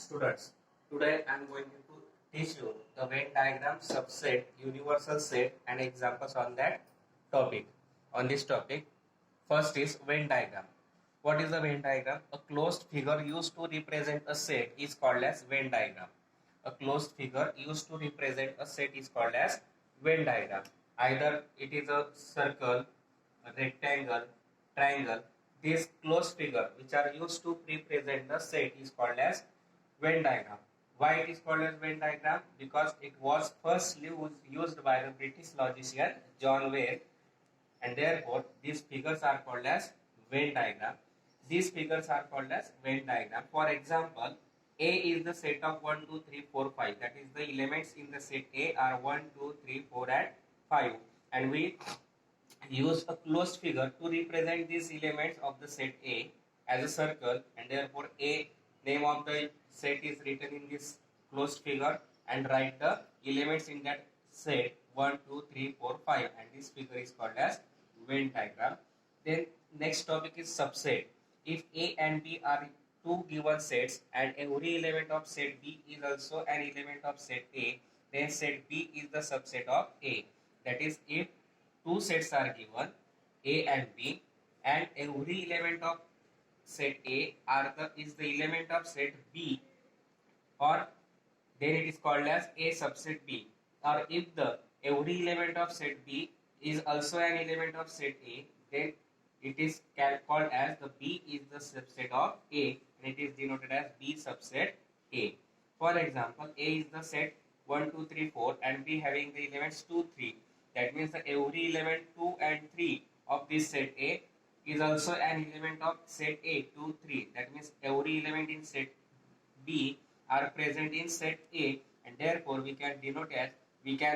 Students, today I am going to teach you the Venn diagram, subset, universal set and examples on that topic. On this topic, first is Venn diagram. What is the Venn diagram? A closed figure used to represent a set is called as Venn diagram. A closed figure used to represent a set is called as Venn diagram. Either it is a circle, a rectangle, triangle. These closed figure which are used to represent the set is called as Venn diagram. Why it is called as Venn diagram? Because it was first used by the British logician John Ware, and therefore these figures are called as Venn diagram. These figures are called as Venn diagram. For example, A is the set of 1, 2, 3, 4, 5. That is the elements in the set A are 1, 2, 3, 4 and 5. And we use a closed figure to represent these elements of the set A as a circle, and therefore A name of the set is written in this closed figure and write the elements in that set 1, 2, 3, 4, 5, and this figure is called as Venn diagram. Then next topic is subset. If A and B are two given sets and every element of set B is also an element of set A, then set B is the subset of A. That is, if two sets are given A and B and every element of set A is the element of set B, or then it is called as A subset B. Or if the every element of set B is also an element of set A, then it is called as the B is the subset of A, and it is denoted as B subset A. For example, A is the set 1, 2, 3, 4 and B having the elements 2, 3. That means that every element 2 and 3 of this set A is also an element of set A, 2, 3. That means every element in set B are present in set A, and therefore we can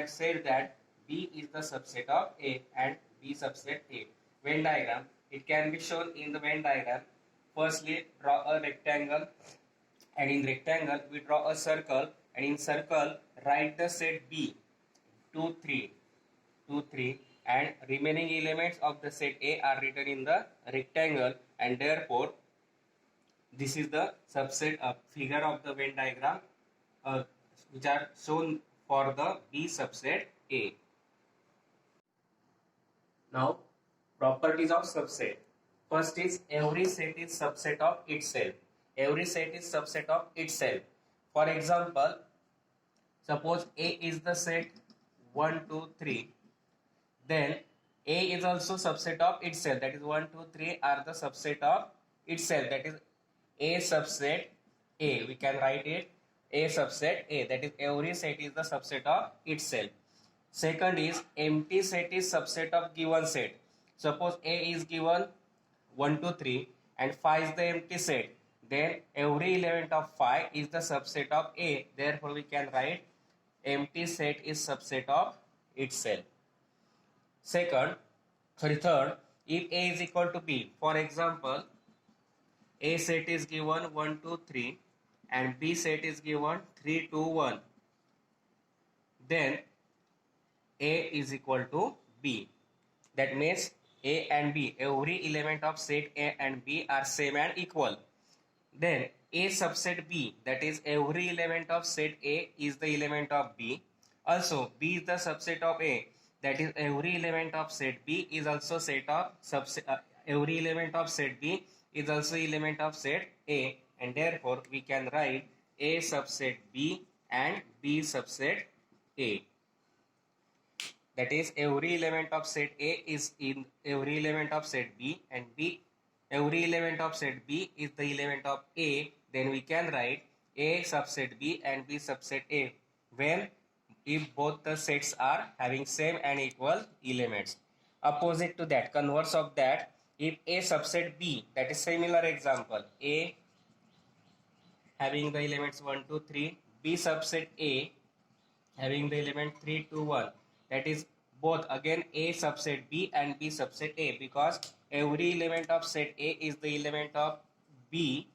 say that B is the subset of A and B subset A. Venn diagram, it can be shown in the Venn diagram. Firstly, draw a rectangle, and in rectangle we draw a circle, and in circle write the set B 2, 3, 2, 3, and remaining elements of the set A are written in the rectangle, and therefore this is the subset figure of the Venn diagram which are shown for the B subset A. Now, properties of subset. First is every set is subset of itself. Every set is subset of itself. For example, suppose A is the set 1, 2, 3. Then A is also subset of itself. That is 1, 2, 3 are the subset of itself. That is A subset A. We can write it A subset A. That is every set is the subset of itself. Second is empty set is subset of given set. Suppose A is given 1, 2, 3 and 5 is the empty set. Then every element of 5 is the subset of A. Therefore we can write empty set is subset of itself. Third, if A is equal to B, for example, A set is given 1, 2, 3 and B set is given 3, 2, 1. Then A is equal to B. That means A and B, every element of set A and B are same and equal. Then A subset B, that is every element of set A is the element of B. Also B is the subset of A, that is every element of set B is also every element of set B is also element of set A, and therefore we can write A subset B and B subset A. That is every element of set A is in every element of set B, and every element of set B is the element of A. Then we can write A subset B and B subset A when if both the sets are having same and equal elements. Opposite to that, converse of that, if A subset B, that is similar example, A having the elements 1, 2, 3, B subset A having the element 3, 2, 1, that is both again A subset B and B subset A, because every element of set A is the element of B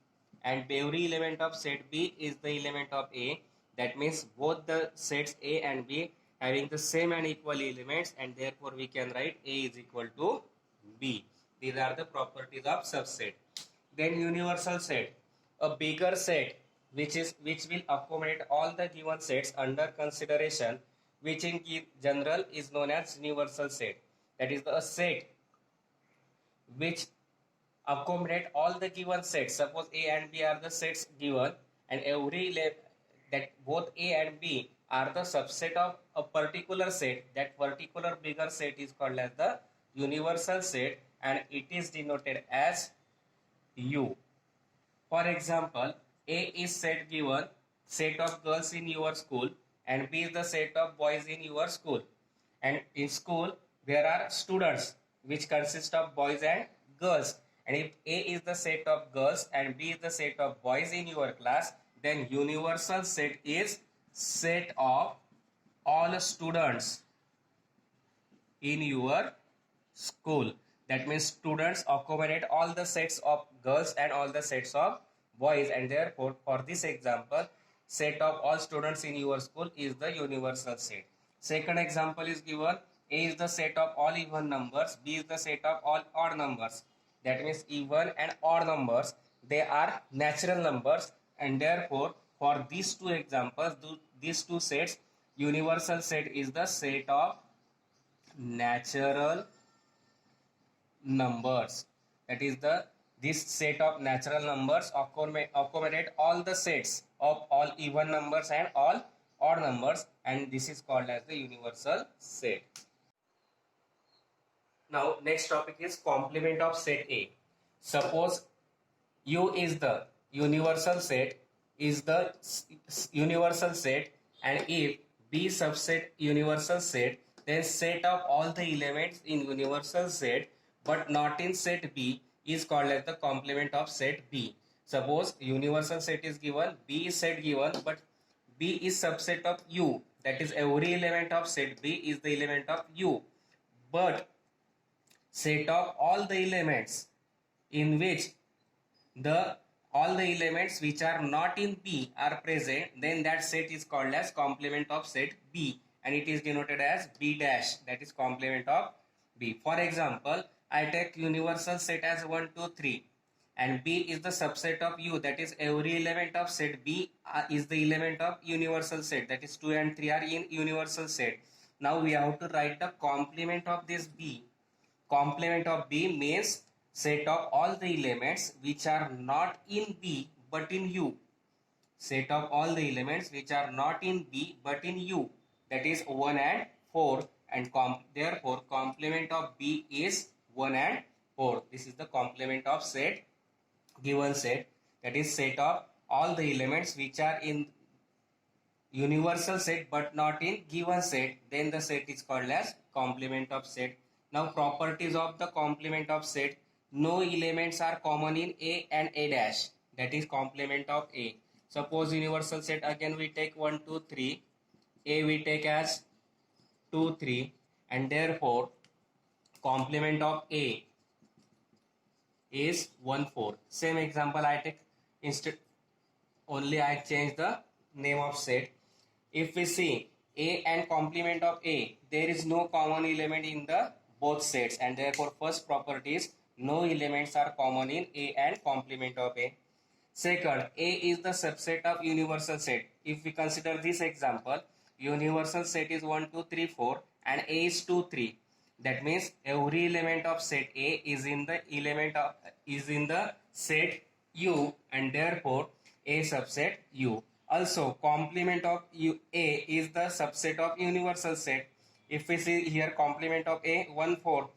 and every element of set B is the element of A. That means both the sets A and B having the same and equal elements, and therefore we can write A is equal to B. These are the properties of subset. Then universal set. A bigger set which will accommodate all the given sets under consideration, which in general is known as universal set. That is the set which accommodate all the given sets. Suppose A and B are the sets given, and that both A and B are the subset of a particular set. That particular bigger set is called as the universal set, and it is denoted as U. For example, A is set given set of girls in your school, and B is the set of boys in your school. And in school there are students which consist of boys and girls. And if A is the set of girls and B is the set of boys in your class, then universal set is set of all students in your school. That means students accommodate all the sets of girls and all the sets of boys, and therefore for this example, set of all students in your school is the universal set. Second example is given: A is the set of all even numbers, B is the set of all odd numbers. That means even and odd numbers, they are natural numbers, and therefore for these two examples, these two sets, universal set is the set of natural numbers. That is this set of natural numbers accommodate all the sets of all even numbers and all odd numbers, and this is called as the universal set. Now next topic is complement of set A. Suppose U is the universal set, and if B subset universal set, then set of all the elements in universal set but not in set B is called as the complement of set B. Suppose universal set is given, B is set given, but B is subset of U. That is, every element of set B is the element of U. But set of all the elements in which all the elements which are not in B are present, then that set is called as complement of set B, and it is denoted as B dash. That is complement of B. For example, I take universal set as 1, 2, 3, and B is the subset of U. That is, every element of set B is the element of universal set. That is, 2 and 3 are in universal set. Now we have to write the complement of this B. Complement of B means set of all the elements which are not in B but in U. Set of all the elements which are not in B but in U. That is 1 and 4, and therefore complement of B is 1 and 4. This is the complement of set given set. That is, set of all the elements which are in universal set but not in given set, then the set is called as complement of set. Now properties of the complement of set: no elements are common in A and A dash. That is complement of A. Suppose universal set, again we take 1, 2, 3. A we take as 2, 3, and therefore complement of A is 1, 4. Same example I take, instead only I change the name of set. If we see A and complement of A, there is no common element in the both sets, and therefore first property is no elements are common in A and complement of A. Second, A is the subset of universal set. If we consider this example, universal set is 1, 2, 3, 4, and A is 2, 3. That means every element of set A is in the set U, and therefore A subset U. Also, complement of A is the subset of universal set. If we see here complement of A 1, 4,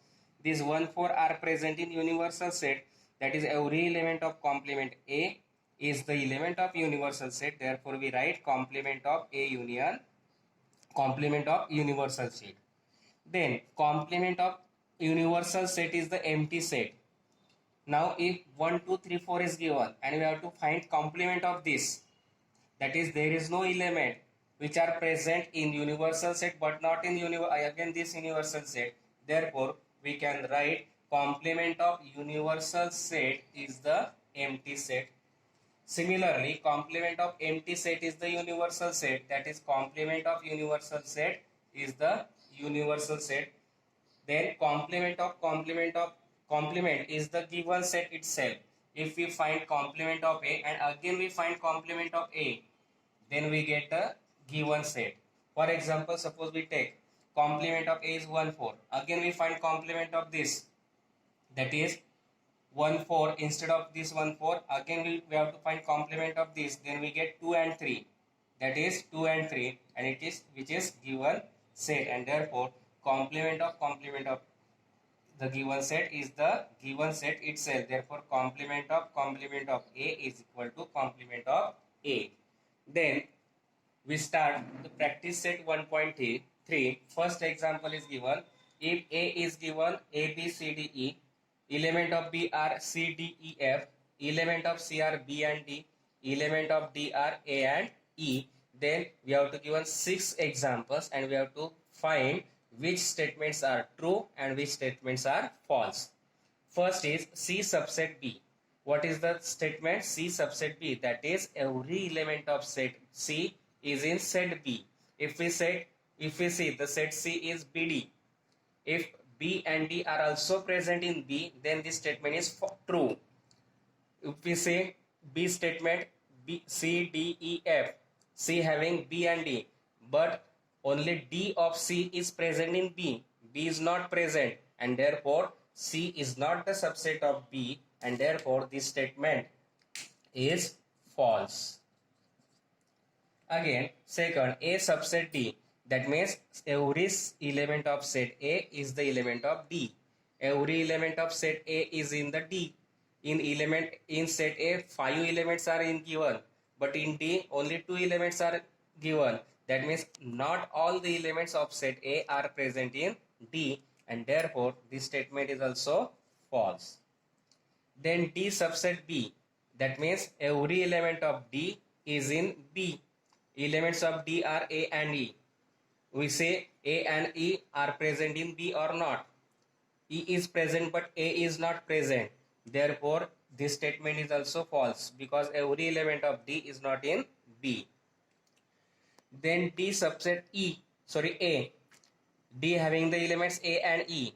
these 1, 4 are present in universal set. That is, every element of complement A is the element of universal set. Therefore, we write complement of A union complement of universal set. Then complement of universal set is the empty set. Now if 1, 2, 3, 4 is given and we have to find complement of this, that is, there is no element which are present in universal set but not in this universal set. Therefore we can write complement of universal set is the empty set. Similarly, complement of empty set is the universal set. That is, complement of universal set is the universal set. Then complement is the given set itself. If we find complement of A and again we find complement of A, then we get the given set. For example, suppose we take complement of A is 1 4. Again we find complement of this, that is 1 4. Instead of this 1 4, again we have to find complement of this, then we get 2 and 3, that is 2 and 3, and it is which is given set, and therefore complement of the given set is the given set itself. Therefore complement of A is equal to complement of A. Then we start the practice set 1.3. First example is given. If A is given A, B, C, D, E, element of B are C, D, E, F, element of C are B and D, element of D are A and E, then we have to given 6 examples and we have to find which statements are true and which statements are false. First is C subset B. What is the statement? C subset B, that is every element of set C is in set B. If we see the set C is BD, if B and D are also present in B, then this statement is true. If we say B statement, B, C, D, E, F, C having B and D, but only D of C is present in B, B is not present, and therefore C is not the subset of B, and therefore this statement is false. Again, second, A subset D, that means every element of set A is the element of D. Every element of set A is in the D. In set A 5 elements are given, but in D only 2 elements are given. That means not all the elements of set A are present in D, and therefore this statement is also false. Then D subset B, that means every element of D is in B. Elements of D are A and E. We say A and E are present in B or not. E is present but A is not present. Therefore, this statement is also false because every element of D is not in B. Then D subset A. D having the elements A and E.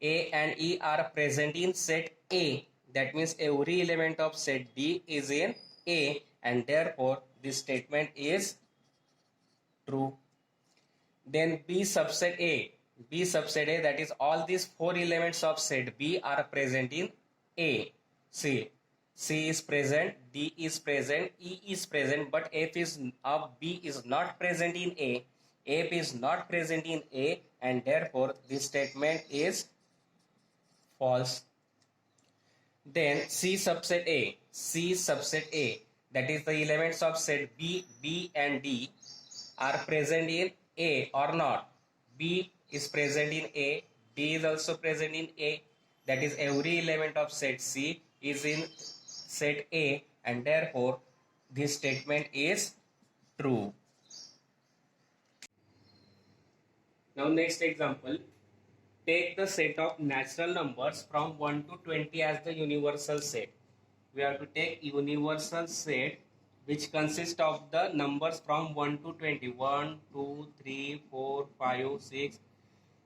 A and E are present in set A. That means every element of set D is in A, and therefore this statement is true. Then B subset A. That is all these 4 elements of set B are present in A. C is present, D is present, E is present, but F is of B is not present in A. F is not present in A, and therefore this statement is false. Then C subset A, that is the elements of set B, B and D are present in A or not. B is present in A, D is also present in A, that is every element of set C is in set A, and therefore this statement is true. Now next example, take the set of natural numbers from 1 to 20 as the universal set. We have to take universal set which consists of the numbers from 1 to 20. 1, 2, 3, 4, 5, 6,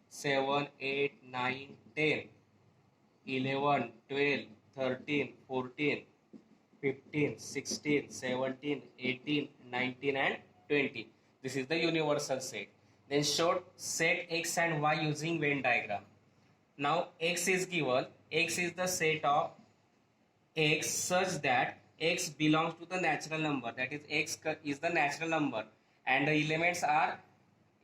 7, 8, 9, 10, 11, 12, 13, 14, 15, 16, 17, 18, 19 and 20. This is the universal set. Then show set X and Y using Venn diagram. Now X is given. X is the set of X such that X belongs to the natural number. That is X is the natural number. And the elements are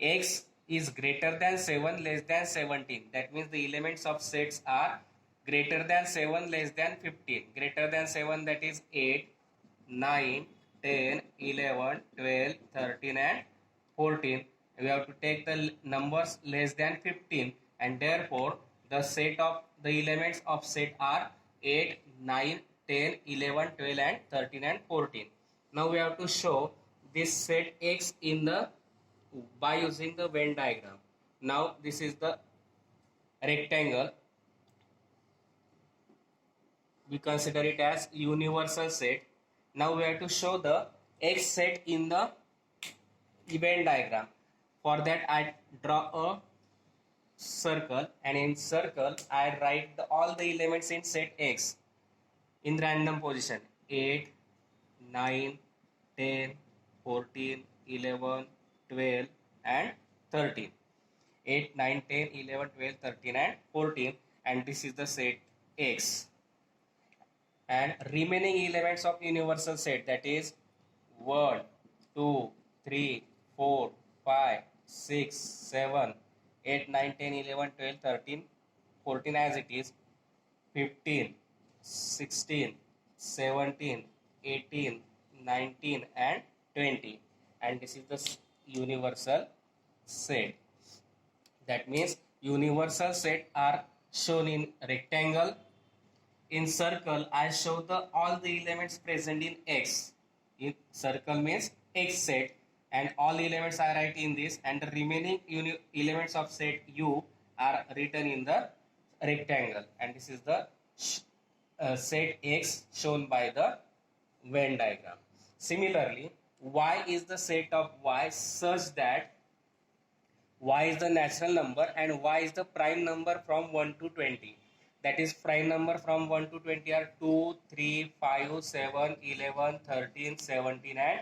X is greater than 7 less than 17. That means the elements of sets are greater than 7 less than 15. Greater than 7, that is 8, 9, 10, 11, 12, 13 and 14. We have to take the numbers less than 15, and therefore the set of the elements of set are 8, 9, 10, 11, 12 and 13 and 14. Now we have to show this set X in the by using the Venn diagram. Now this is the rectangle. We consider it as universal set. Now we have to show the X set in the Venn diagram. For that I draw a circle, and in circle I write all the elements in set X. in random position: 8, 9, 10, 14, 11, 12 and 13. 8, 9, 10, 11, 12, 13 and 14, and this is the set X. And remaining elements of universal set, that is 1, 2, 3, 4, 5, 6, 7, 8, 9, 10, 11, 12, 13, 14 as it is, 15, 16, 17, 18, 19 and 20, and this is the universal set. That means universal set are shown in rectangle. In circle, I show the all the elements present in X. In circle means X set, and all elements I write in this, and the remaining elements of set U are written in the rectangle, and this is the set X shown by the Venn diagram. Similarly, Y is the set of Y such that Y is the natural number and Y is the prime number from 1 to 20. That is, prime number from 1 to 20 are 2, 3, 5, 7, 11, 13, 17 and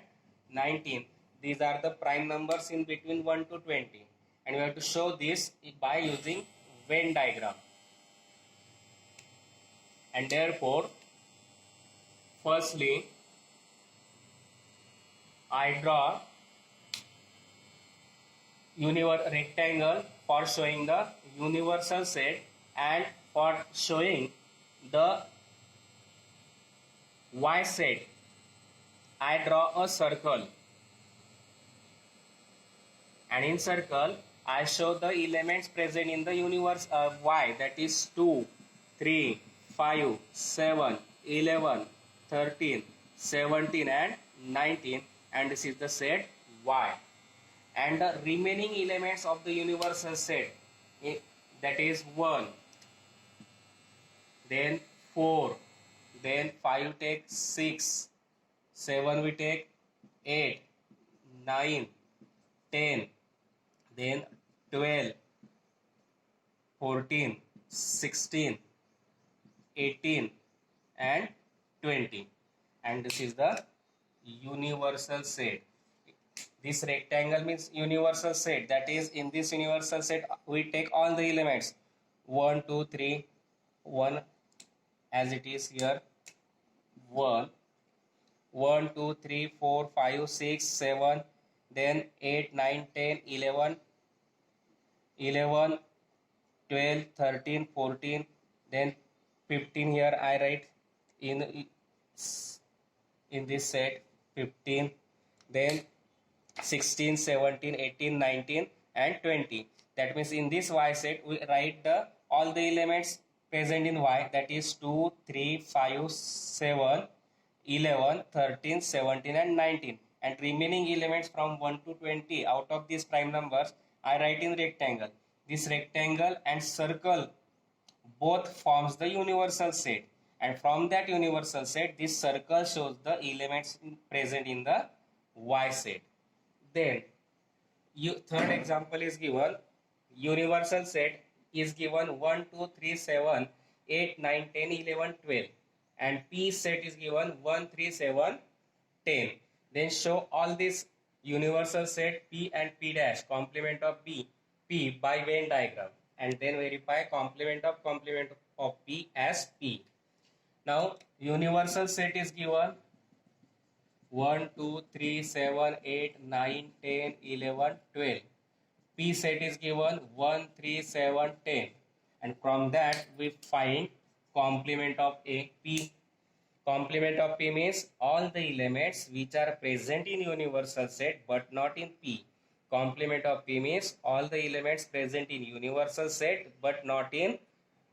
19. These are the prime numbers in between 1 to 20. And we have to show this by using Venn diagram. And therefore, firstly, I draw rectangle for showing the universal set, and for showing the Y set I draw a circle, and in circle I show the elements present in the universe of Y, that is 2, 3, 5, 7, 11, 13, 17 and 19, and this is the set Y. And the remaining elements of the universal set, that is 1, then 4, then 5 take 6, 7 we take 8, 9, 10, then 12, 14, 16, 18 and 20, and this is the universal set. This rectangle means universal set, that is, in this universal set we take all the elements 1, 2, 3, 1 as it is here, 1, 1, 2, 3, 4, 5, 6, 7, then 8, 9, 10, 11, 11, 12, 13, 14, then 15 here I write in this set 15, then 16, 17, 18, 19 and 20. That means in this Y set we write the all the elements present in Y, that is 2, 3, 5, 7, 11, 13, 17 and 19, and remaining elements from 1 to 20 out of these prime numbers I write in rectangle. This rectangle and circle both forms the universal set, and from that universal set this circle shows the elements present in the Y set. Then third example is given, universal set is given 1, 2, 3, 7, 8, 9, 10, 11, 12, and P set is given 1, 3, 7, 10. Then show all this universal set P and P dash, complement of P by Venn diagram, and then verify complement of P as P. Now universal set is given 1, 2, 3, 7, 8, 9, 10, 11, 12. P set is given 1, 3, 7, 10. And from that we find complement of A, P. Complement of P means all the elements which are present in universal set but not in P. Complement of P means all the elements present in universal set but not in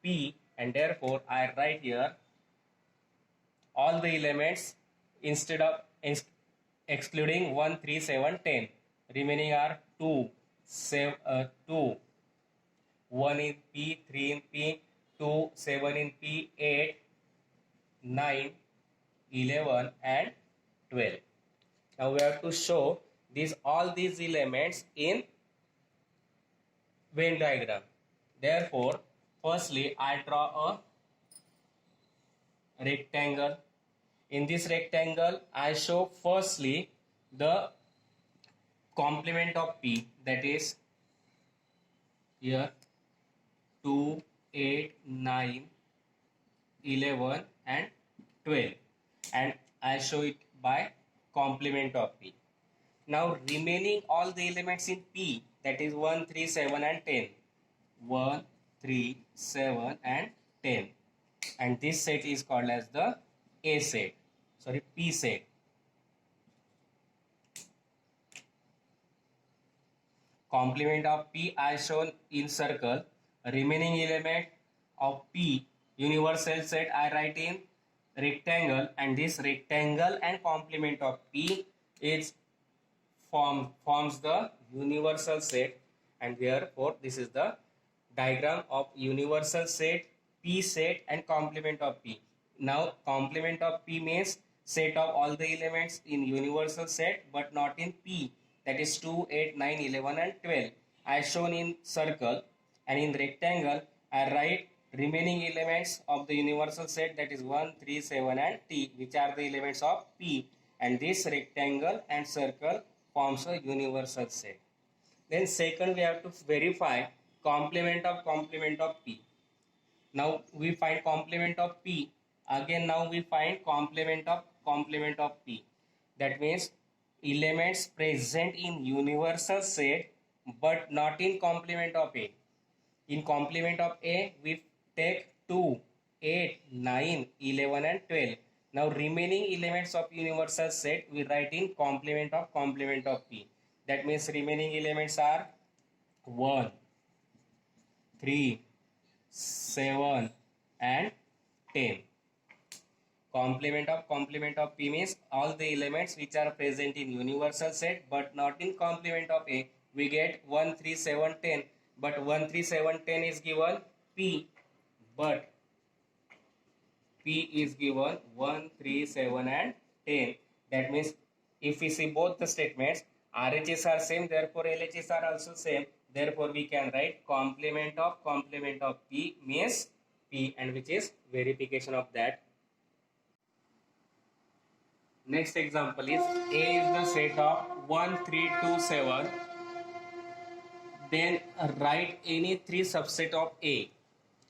P, and therefore I write here all the elements instead of excluding 1, 3, 7, 10. Remaining are 2, 2, 1 in P, 3 in P, 2, 7 in P, 8, 9, 11 and 12. Now we have to show all these elements in Venn diagram. Therefore, firstly I draw rectangle. In this rectangle, I show firstly the complement of P, that is here 2, 8, 9, 11 and 12, and I show it by complement of P. Now remaining all the elements in P, that is 1, 3, 7 and 10. 1, 3, 7 and 10. And this set is called as the A set. Sorry, P set. Complement of P I shown in circle. Remaining element of P universal set I write in rectangle, and this rectangle and complement of P is forms the universal set, and therefore this is the diagram of universal set, P set and complement of P. Now complement of P means set of all the elements in universal set but not in P, that is 2, 8, 9, 11 and 12. I shown in circle, and in rectangle I write remaining elements of the universal set, that is 1, 3, 7 and T, which are the elements of P, and this rectangle and circle forms a universal set. Then second we have to verify complement of P. Now we find complement of P. Again now we find complement of P. That means elements present in universal set but not in complement of A. In complement of A we take 2, 8, 9, 11 and 12. Now remaining elements of universal set we write in complement of P. That means remaining elements are 1, 3, 7 and 10. Complement of P means all the elements which are present in universal set but not in complement of A. We get 1, 3, 7, 10, but 1, 3, 7, 10 is given P, but P is given 1, 3, 7 and 10. That means if we see both the statements, RHS are same, therefore LHS are also same. Therefore we can write complement of P means P, and which is verification of that. Next example is A is the set of 1, 3, 2, 7. Then write any three subset of A.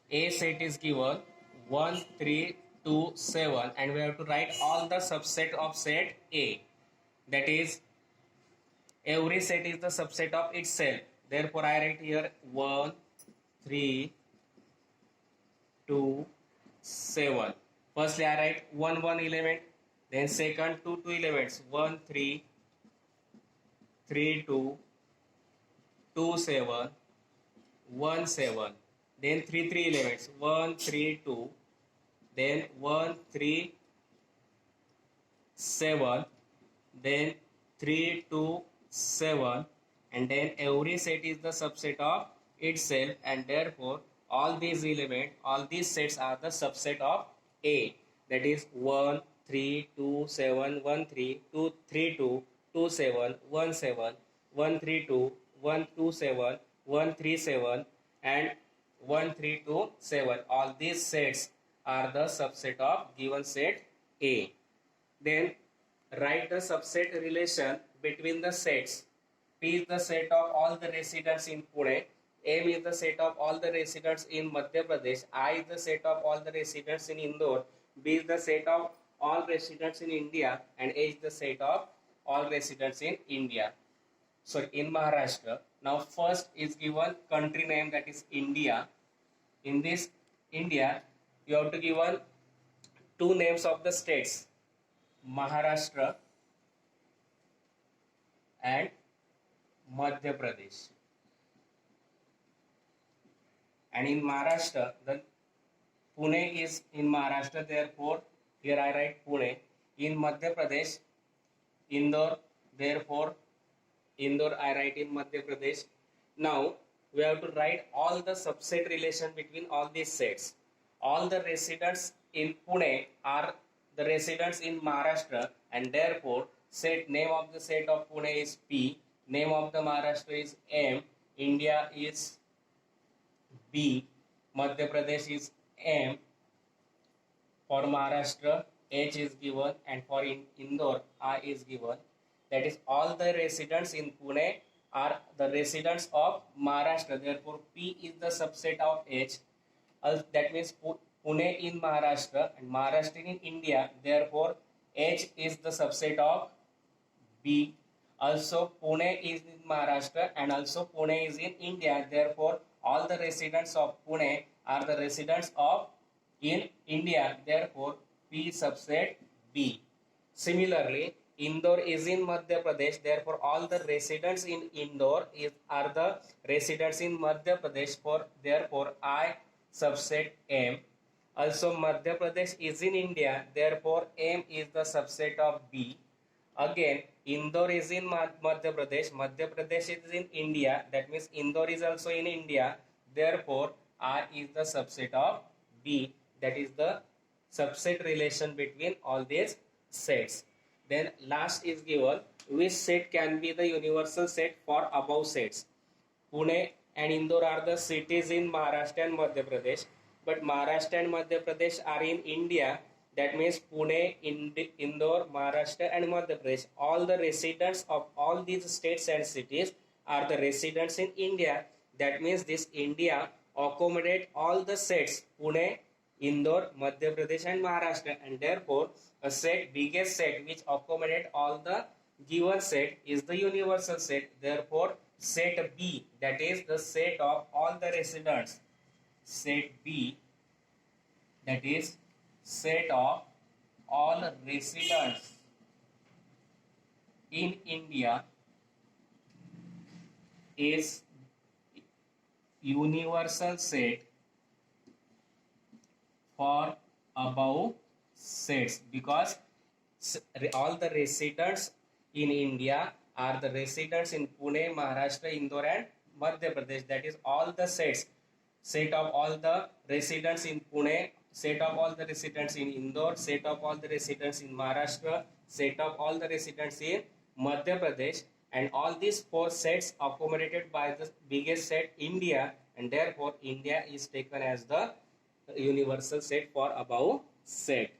A set is given 1, 3, 2, 7, and we have to write all the subset of set A. That is, every set is the subset of itself. Therefore, I write here 1, 3, 2, 7. Firstly, I write 1, 1 element. Then second, 2, 2 elements. 1, 3, 3, 2, 2, 7, 1, 7. Then 3, 3 elements. 1, 3, 2. Then 1, 3, 7. Then 3, 2, 7. And then every set is the subset of itself, and therefore all these elements, all these sets are the subset of A. That is 1, 3, 2, 7, 1, 3, 2, 3, 2, 2, 7, 1, 7, 1, 3, 2, 1, 2, 7, 1, 3, 7 and 1, 3, 2, 7. All these sets are the subset of given set A. Then write the subset relation between the sets. P is the set of all the residents in Pune. M is the set of all the residents in Madhya Pradesh. I is the set of all the residents in Indore. B is the set of all residents in India. And A is the set of all residents in India. So in Maharashtra. Now first is given country name, that is India. In this India, you have to give two names of the states, Maharashtra and Madhya Pradesh. And in Maharashtra, the Pune is in Maharashtra, therefore here I write Pune. In Madhya Pradesh, Indore, therefore Indore I write in Madhya Pradesh. Now we have to write all the subset relation between all these sets. All the residents in Pune are the residents in Maharashtra, and therefore set name of the set of Pune is P, name of the Maharashtra is M, India is B, Madhya Pradesh is M, For Maharashtra, H is given, and for Indore, I is given. That is, all the residents in Pune are the residents of Maharashtra. Therefore, P is the subset of H. That means Pune in Maharashtra and Maharashtra in India. Therefore, H is the subset of B. Also, Pune is in Maharashtra and also Pune is in India. Therefore, all the residents of Pune are the residents of in India. Therefore, P subset B. Similarly, Indore is in Madhya Pradesh. Therefore, all the residents in Indore are the residents in Madhya Pradesh. Therefore, I subset M. Also, Madhya Pradesh is in India. Therefore, M is the subset of B. Again, Indore is in Madhya Pradesh. Madhya Pradesh is in India. That means Indore is also in India. Therefore, I is the subset of B. That is the subset relation between all these sets. Then last is given, which set can be the universal set for above sets. Pune and Indore are the cities in Maharashtra and Madhya Pradesh, but Maharashtra and Madhya Pradesh are in India. That means Pune, Indore, Maharashtra and Madhya Pradesh. All the residents of all these states and cities are the residents in India. That means this India accommodate all the sets Pune, Indore, Madhya Pradesh and Maharashtra, and therefore a set, biggest set which accommodate all the given set is the universal set. Therefore, set B, that is the set of all the residents. Set B, that is set of all residents in India, is universal set for above sets, because all the residents in India are the residents in Pune, Maharashtra, Indore and Madhya Pradesh. That is all the sets. Set of all the residents in Pune, set of all the residents in Indore, set of all the residents in Maharashtra, set of all the residents in Madhya Pradesh, and all these four sets accommodated by the biggest set India, and therefore India is taken as the universal set for above set.